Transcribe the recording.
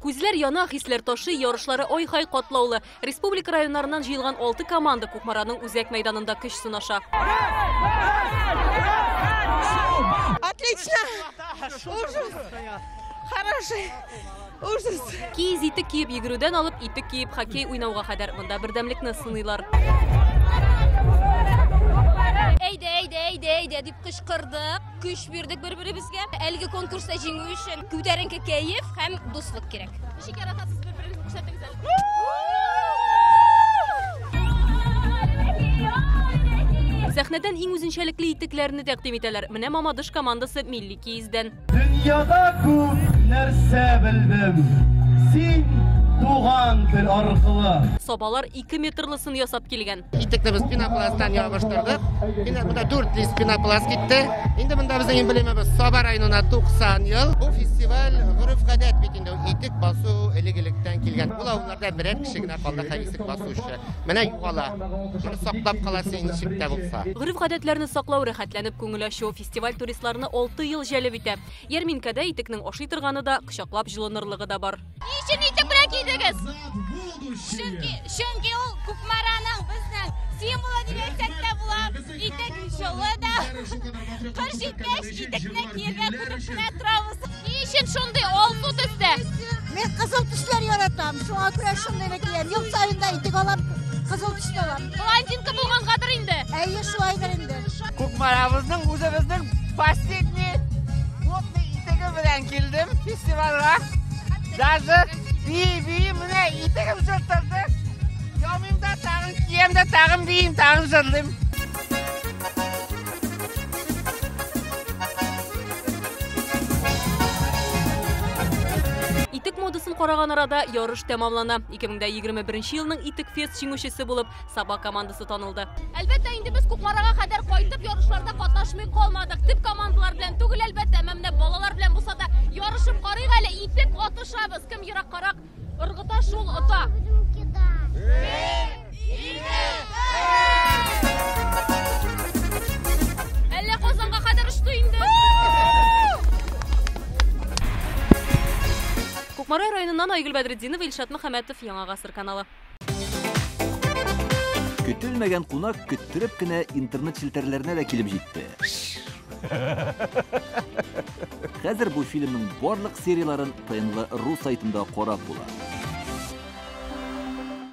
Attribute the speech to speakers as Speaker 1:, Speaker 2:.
Speaker 1: Күзләр яна, хисләр ташы, ярышлары ай-хай катлаулы. Республика районнарынан җыелган 6 команда Кукмараның үзәк мәйданында көч сынаша.
Speaker 2: Отлично! Ужас! Хороший! Ужас!
Speaker 1: Киез итек киеп йөгерүдән алып, итек киеп хоккей уйнауга кадәр монда бердәмлекне сыйлар.
Speaker 3: Әйдә дип кычкырдык, көч бирдек бер-беребезгә. Әлеге конкурста җиңү өчен күтәренке кәеф һәм дуслык кирәк. Ничек яратасыз бер-берегезне күрсәтегез әле.
Speaker 1: Сәхнәдән иң үзенчәлекле итекләрне тәкъдим итәләр. Менә Мамадыш командасы милли киездән.
Speaker 4: Дөньяда күп нәрсә белдем. Син туган тел аркылы.
Speaker 1: Собалар 2 метрлысын ясап килгән.
Speaker 5: Итекне без пенопласттан ябыштырдык. Монда 4 лист пенопласт китте. Инде монда безнең эмблемабыз Соба районына 90 ел. Бу фестиваль гөреф-гадәт бит инде. Итек басу элек-электән килгән. Ул авылларда берәр кеше генә калды хәвисек басучы. Менә югала. Моны саклап каласы ничек тә булса.
Speaker 1: Гөреф-гадәтләрне саклау рәхәтләнеп күңел ачу фестиваль туристларны 6 ел җәлеп итә. Ярминкәдә итекнең ашый торганы да, кочаклап җылынырлыгы да бар.
Speaker 3: Ничек итек белән кидегез? Чөнки ул Кукмараның безнең символы дип әйтсәк тә була. Итек җылы да. Кыр җиткәч итекне киергә күреп кенә торабыз. Ничек шундый алсу төстә?
Speaker 2: Мен кызыл төсләр яратам. Шуңа күрә шундый киям. Ел саен да итек алам, кызыл төсле алам.
Speaker 3: Блондинка булгангадыр инде.
Speaker 2: Әйе, шулайдыр инде.
Speaker 5: Кукмарабызның үзебезнең последний модный итеге белән килдем фестивальгә. Даже бии менә итегем җыртылды. Ямыйм да тагын киям да тагын биим, тагын җырлыйм.
Speaker 1: Итек модасын караган арада ярыш тәмамлана. 2021 елның Итек фест җиңүчесе булып Саба командасы танылды.
Speaker 3: Әлбәттә, инде без Кукмарага кадәр кайтып ярышларда катнашмый калмадык. Төп командалар белән түгел, әлбәттә, мәмнә балалар белән булса да ярышып карыйк әле, итек атышабыз. Кем ераккарак ыргыта шул ота. Әллә Казанга кадәр очты инде.
Speaker 1: Кукмара районыннан Айгөл Бәдретдинов, Илшат Мөхәммәтов, Яңа гасыр каналы.
Speaker 6: Көтелмәгән кунак көттереп кенә интернет челтәрләренә дә килеп җитте. Хәзер бу фильмның барлык серияларын ТНВ.ру сайтында карап була.